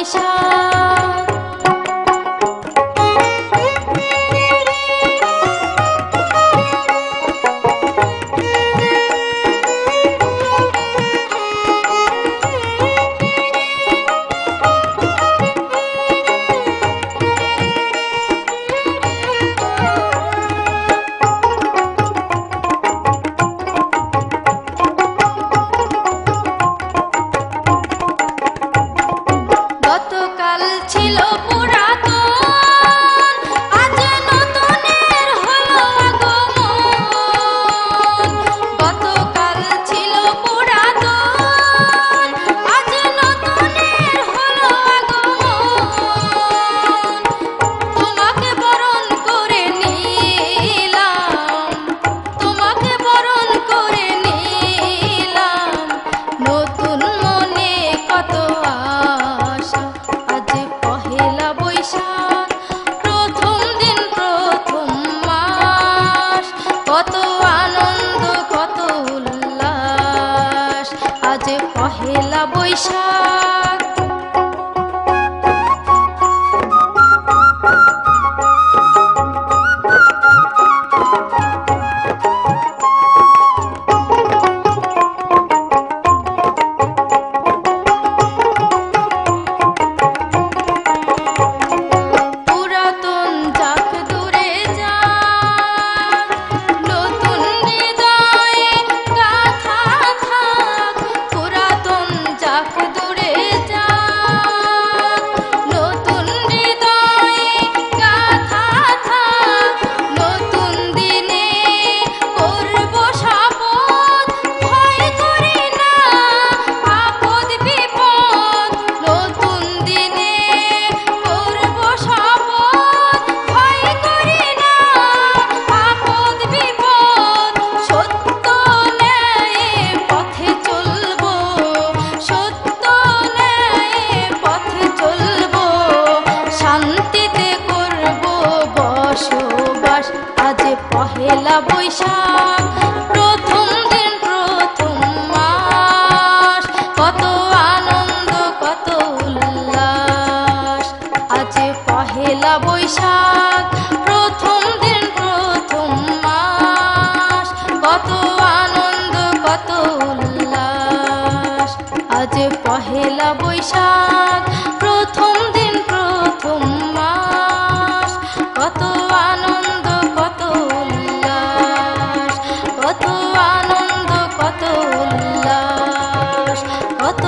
বৈশাখ। গতকাল ছিল পুরাতন, আজ নতুনের হলো আগমন। গতকাল ছিল পুরাতন, আজ নতুনের হলো আগমন। তোমাকে বরণ করে নিলাম, তোমাকে বরণ করে নিলাম, নতুন মনে কত আশা। আজ পহেলা বৈশাখ, প্রথম দিন প্রথম মাস, কত আনন্দ কত উল্লাস। আজ পহেলা বৈশাখ। পুরাতন যাক দূরে যাক, নতুন হৃদয়ে গাথা থাক। পুরাতন যাক দূরে যাক, নতুন হৃদয়ে গাথা থাক। নতুন দিনে করব শপথ, ভয় করি না আপদ বিপদ। নতুন দিনে করব শপথ, ভয় করি না আপদ বিপদ। সত্য ন্যায় পথে চলব, সত্য ন্যায় পথে চলব, শান্তিতে করব বসবাস। আজ পহেলা বৈশাখ, প্রথম দিন প্রথম মাস, কত আনন্দ কত উল্লাস। আজ পহেলা বৈশাখ, প্রথম দিন প্রথম মাস, কত আনন্দ কত উল্লাস। আজ পহেলা বৈশাখ, প্রথম দিন প্রথম মাস, কত আনন্দ কত উল্লাস। কত আনন্দ কত উল্লাস, কত